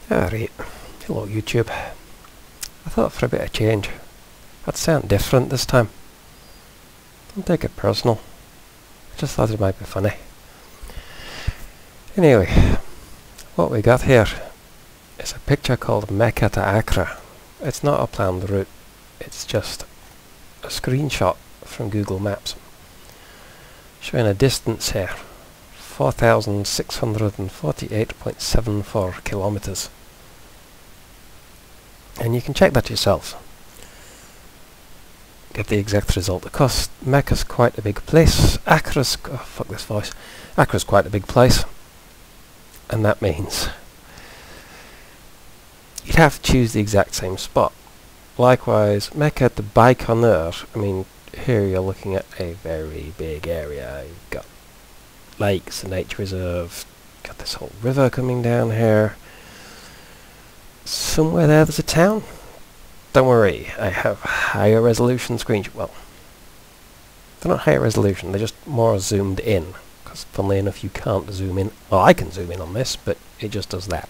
Alright, hello YouTube. I thought for a bit of change I'd sound different this time. Don't take it personal. I just thought it might be funny. Anyway, what we got here is a picture called Mecca to Accra. It's not a planned route, it's just a screenshot from Google Maps showing a distance here, 4,648.74 kilometers. And you can check that yourself. Get the exact result. Of course, Mecca's quite a big place. Accra's quite a big place. And that means you'd have to choose the exact same spot. Likewise, Mecca to Baikonur, I mean, here you're looking at a very big area. You've got lakes, a nature reserve, got this whole river coming down here. Somewhere there's a town. Don't worry, I have higher resolution screenshots. Well, they're not higher resolution, they're just more zoomed in. Because funnily enough, you can't zoom in. Well, I can zoom in on this, but it just does that.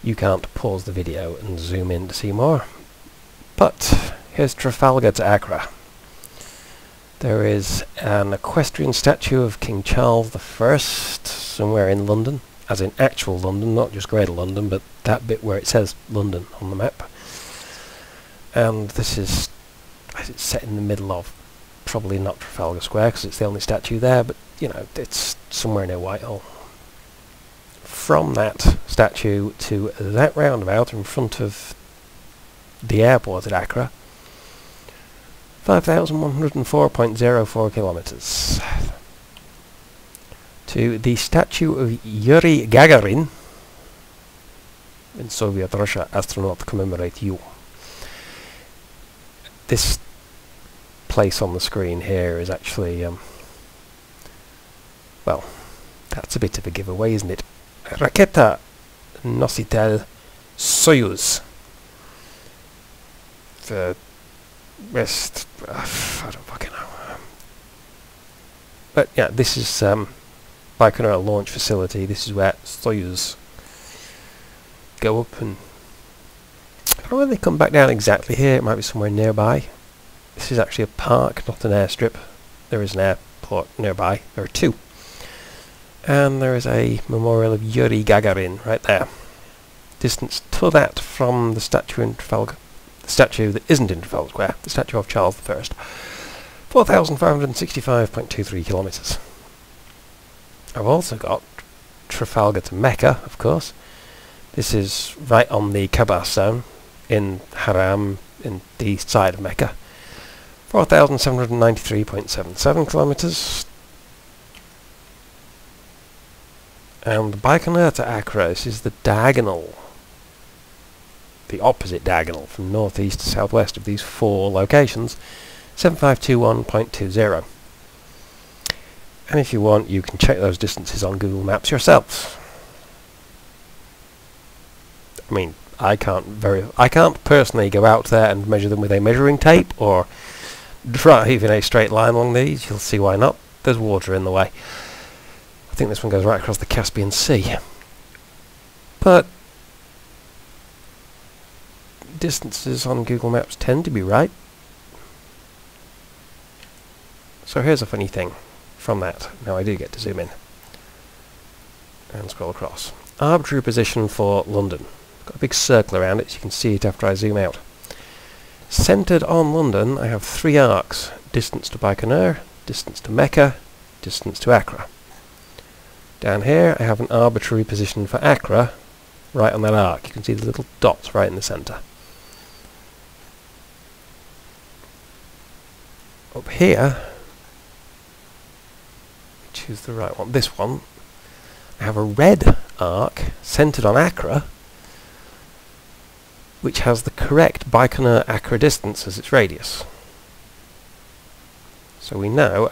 You can't pause the video and zoom in to see more. But here's Trafalgar to Accra. There is an equestrian statue of King Charles I somewhere in London. As in actual London, not just Greater London, but that bit where it says London on the map. And this is it's set in the middle of probably not Trafalgar Square, because it's the only statue there, but you know, it's somewhere near Whitehall. From that statue to that roundabout in front of the airport at Accra, 5,104.04 kilometers. To the statue of Yuri Gagarin in Soviet Russia, astronaut commemorate you. This place on the screen here is actually, well, that's a bit of a giveaway, isn't it? Raketa Nositel Soyuz. The rest, I don't fucking know. But yeah, this is Baikonur launch facility. This is where Soyuz go up, and I don't know whether they come back down exactly here. It might be somewhere nearby. This is actually a park, not an airstrip. There is an airport nearby. There are two. And there is a memorial of Yuri Gagarin right there. Distance to that from the statue in Trafalgar. The statue that isn't in Trafalgar Square. The statue of Charles I. 4,565.23 kilometers. I've also got Trafalgar to Mecca, of course. This is right on the Kaaba zone in Haram, in the east side of Mecca. 4,793.77 kilometers. And Baikonur to Accra, this is the diagonal, the opposite diagonal from northeast to southwest of these four locations, 7521.20. And if you want, you can check those distances on Google Maps yourselves. I mean, I can't personally go out there and measure them with a measuring tape or drive in a straight line along these. You'll see why not. There's water in the way. I think this one goes right across the Caspian Sea. But distances on Google Maps tend to be right. So here's a funny thing from that. Now I do get to zoom in and scroll across. Arbitrary position for London. Got a big circle around it, so you can see it after I zoom out. Centred on London, I have three arcs. Distance to Baikonur, distance to Mecca, distance to Accra. Down here I have an arbitrary position for Accra, right on that arc. You can see the little dots right in the centre. Up here, choose the right one, this one, I have a red arc centred on Accra, which has the correct Baikonur-Accra distance as its radius. So we know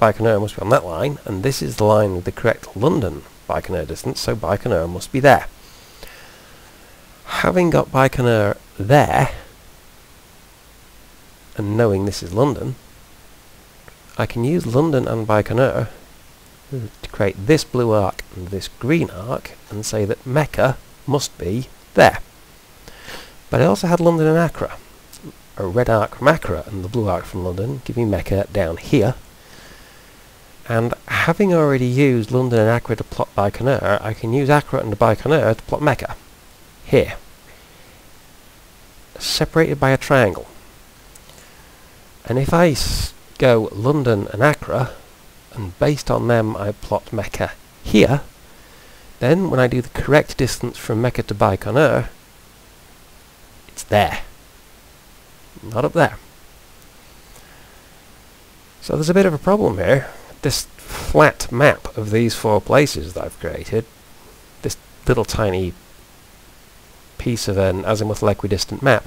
Baikonur must be on that line, and this is the line with the correct London Baikonur distance, so Baikonur must be there. Having got Baikonur there, and knowing this is London, I can use London and Baikonur to create this blue arc and this green arc and say that Mecca must be there. But I also had London and Accra. A red arc from Accra and the blue arc from London give me Mecca down here. And having already used London and Accra to plot Baikonur, I can use Accra and Baikonur to plot Mecca. Here. Separated by a triangle. And if I go London and Accra, and based on them I plot Mecca here, then when I do the correct distance from Mecca to Baikonur, it's there. Not up there. So there's a bit of a problem here. This flat map of these four places that I've created, this little tiny piece of an azimuthal equidistant map,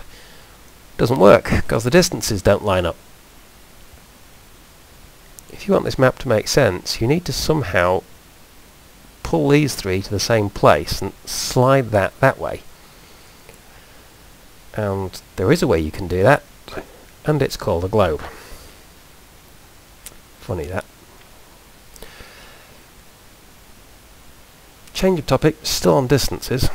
doesn't work because the distances don't line up. If you want this map to make sense, you need to somehow pull these three to the same place and slide that way. And there is a way you can do that, and it's called a globe. Funny that. Change of topic, still on distances.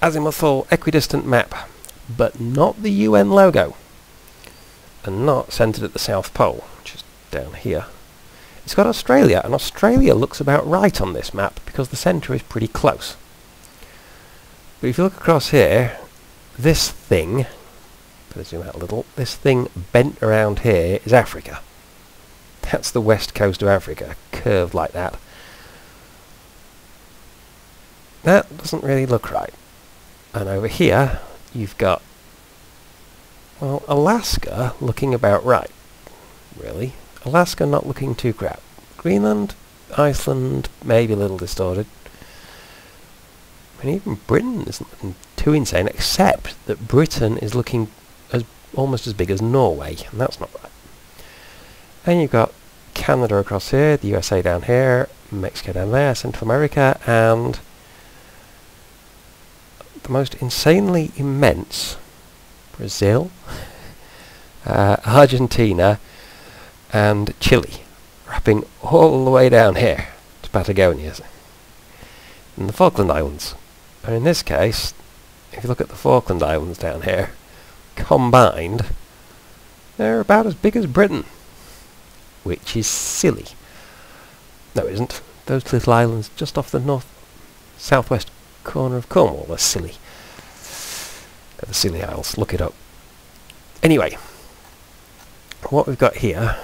Azimuthal equidistant map, but not the UN logo, and not centred at the South Pole, which is down here. It's got Australia, and Australia looks about right on this map because the centre is pretty close. But if you look across here, this thing, better zoom out a little, this thing bent around here is Africa. That's the west coast of Africa, curved like that. That doesn't really look right. And over here, you've got, well, Alaska looking about right, really. Alaska not looking too crap. Greenland, Iceland, maybe a little distorted. And even Britain isn't looking too insane, except that Britain is looking almost as big as Norway, and that's not right. And you've got Canada across here, the USA down here, Mexico down there, Central America, and the most insanely immense Brazil, Argentina, and Chile, wrapping all the way down here to Patagonia, and the Falkland Islands. And in this case, if you look at the Falkland Islands down here, combined, they're about as big as Britain, which is silly. No, it isn't. Those little islands just off the southwest corner of Cornwall are silly. They're the silly isles. Look it up. Anyway, what we've got here,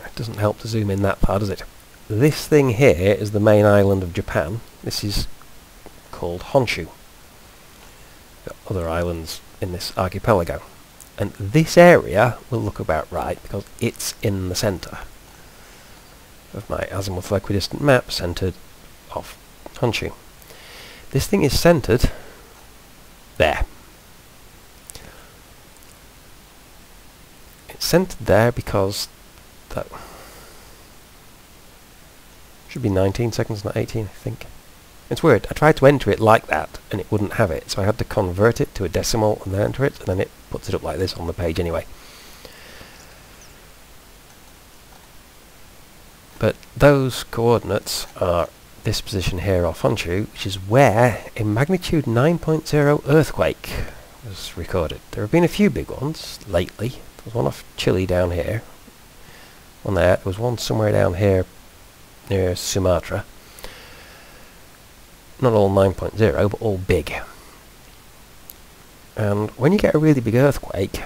it doesn't help to zoom in that far, does it? This thing here is the main island of Japan. This is called Honshu. Got other islands in this archipelago. And this area will look about right because it's in the centre of my azimuthal equidistant map, centred off Honshu. This thing is centred there. It's centred there because that should be 19 seconds, not 18, I think. It's weird. I tried to enter it like that and it wouldn't have it, so I had to convert it to a decimal and then enter it, and then it puts it up like this on the page anyway. But those coordinates are this position here off Honshu, which is where a magnitude 9.0 earthquake was recorded. There have been a few big ones lately. There was one off Chile down here. One there. There was one somewhere down here near Sumatra. Not all 9.0, but all big. And when you get a really big earthquake,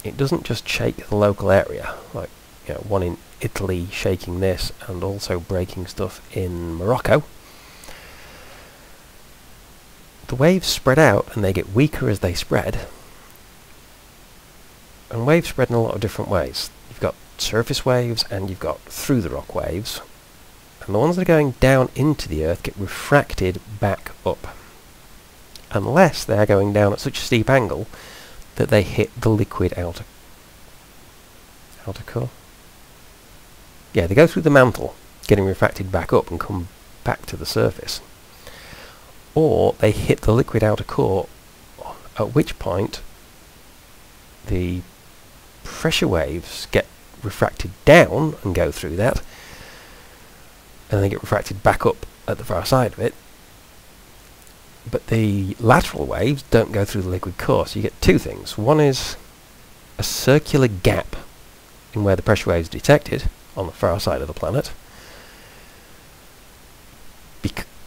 it doesn't just shake the local area, like one in Italy shaking this and also breaking stuff in Morocco. The waves spread out and they get weaker as they spread. And waves spread in a lot of different ways. You've got surface waves and you've got through the rock waves. And the ones that are going down into the earth get refracted back up. Unless they are going down at such a steep angle that they hit the liquid outer core. Yeah, they go through the mantle, getting refracted back up and come back to the surface. Or they hit the liquid outer core, at which point the pressure waves get refracted down and go through that, and then get refracted back up at the far side of it. But the lateral waves don't go through the liquid core, so you get two things. One is a circular gap in where the pressure waves are detected on the far side of the planet,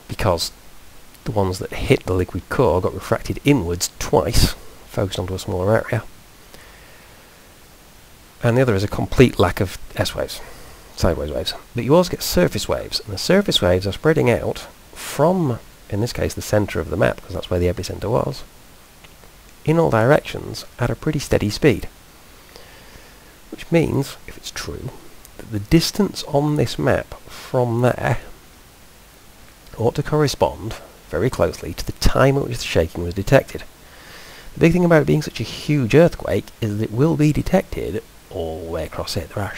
because the ones that hit the liquid core got refracted inwards twice, focused onto a smaller area. And the other is a complete lack of S-waves, sideways waves. But you also get surface waves, and the surface waves are spreading out from, in this case, the centre of the map, because that's where the epicentre was, in all directions at a pretty steady speed. Which means, if it's true, that the distance on this map from there ought to correspond very closely to the time at which the shaking was detected. The big thing about it being such a huge earthquake is that it will be detected all the way across it. There are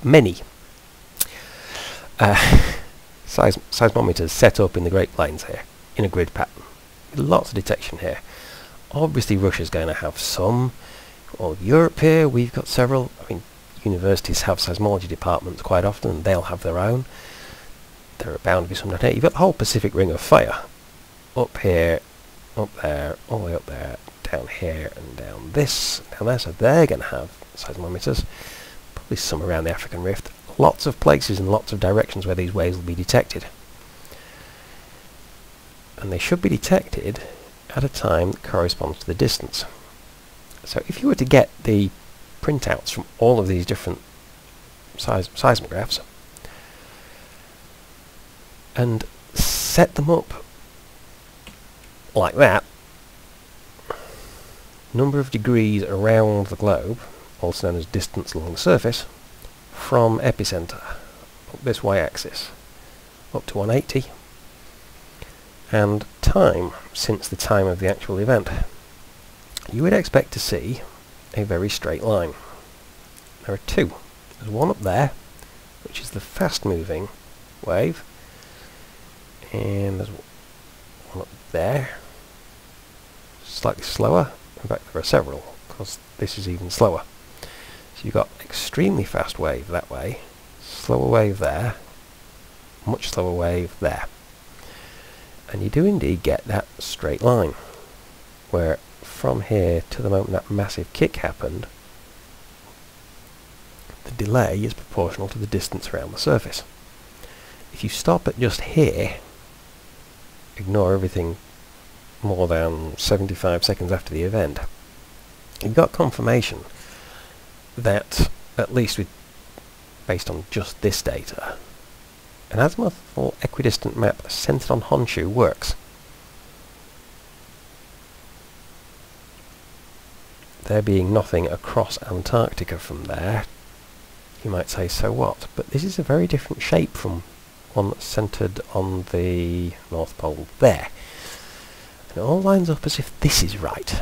many seismometers set up in the Great Plains here, in a grid pattern. Lots of detection here. Obviously Russia's going to have some. All of Europe here, we've got several. I mean, universities have seismology departments quite often, and they'll have their own. There are bound to be some down here. You've got the whole Pacific Ring of Fire. Up here, up there, all the way up there, down here, and down this, down there. So they're going to have seismometers. Probably some around the African Rift. Lots of places and lots of directions where these waves will be detected. And they should be detected at a time that corresponds to the distance. So if you were to get the printouts from all of these different seismographs and set them up like that, number of degrees around the globe, also known as distance along the surface, from epicentre, up this y-axis, up to 180, and time since the time of the actual event, you would expect to see a very straight line. There are two. There's one up there, which is the fast-moving wave, and there's one up there, slightly slower. In fact, there are several, because this is even slower. So you've got extremely fast wave that way, slower wave there, much slower wave there. And you do indeed get that straight line, where from here to the moment that massive kick happened, the delay is proportional to the distance around the surface. If you stop at just here, ignore everything more than 75 seconds after the event, you've got confirmation that, at least based on just this data, an azimuthal equidistant map centred on Honshu works. There being nothing across Antarctica from there, you might say, so what? But this is a very different shape from one that's centred on the North Pole there. And it all lines up as if this is right.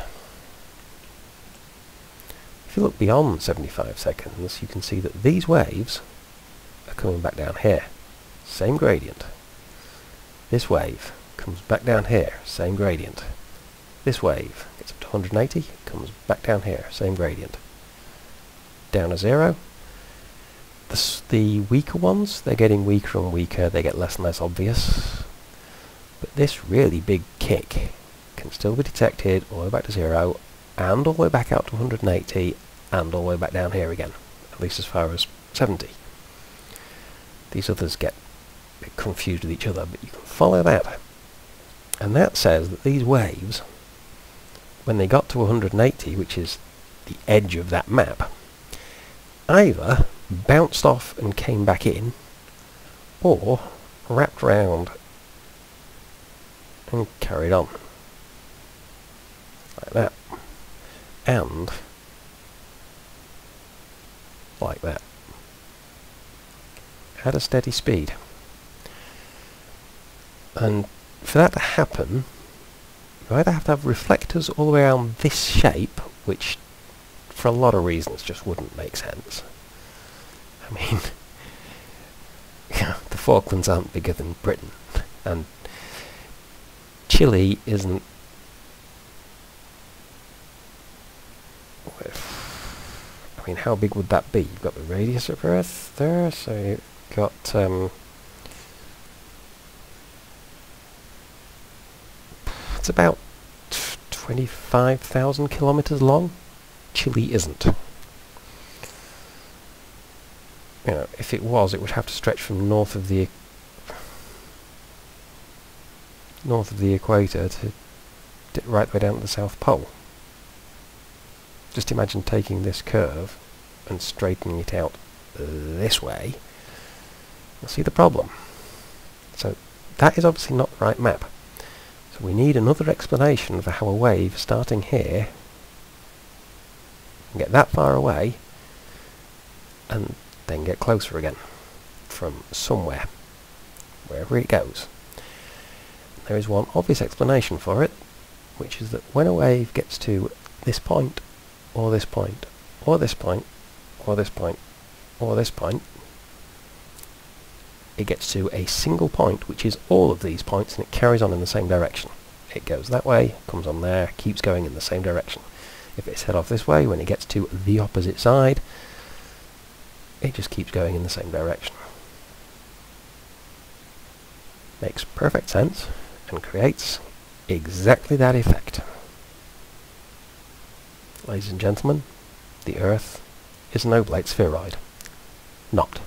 If you look beyond 75 seconds, you can see that these waves are coming back down here. Same gradient. This wave comes back down here. Same gradient. This wave gets up to 180, comes back down here. Same gradient. Down to 0. The weaker ones, they're getting weaker and weaker. They get less and less obvious. But this really big kick can still be detected all the way back to 0, and all the way back out to 180, and all the way back down here again, at least as far as 70. These others get a bit confused with each other, but you can follow that. And that says that these waves, when they got to 180, which is the edge of that map, either bounced off and came back in, or wrapped round and carried on. Like that. And like that. At a steady speed. And for that to happen, you either have to have reflectors all the way around this shape, which for a lot of reasons just wouldn't make sense. I mean, the Falklands aren't bigger than Britain, and Chile isn't... I mean, how big would that be? You've got the radius of Earth there, so you've got it's about 25,000 kilometers long. Chile isn't. You know, if it was, it would have to stretch from north of the equator to right the way down to the South Pole. Just imagine taking this curve and straightening it out this way. You'll see the problem. So that is obviously not the right map. So we need another explanation for how a wave starting here can get that far away and then get closer again from somewhere, wherever it goes. There is one obvious explanation for it, which is that when a wave gets to this point, or this point, or this point, or this point, or this point, it gets to a single point, which is all of these points, and it carries on in the same direction. It goes that way, comes on there, keeps going in the same direction. If it's head off this way, when it gets to the opposite side, it just keeps going in the same direction. Makes perfect sense, and creates exactly that effect. Ladies and gentlemen, the Earth is an oblate spheroid. Not.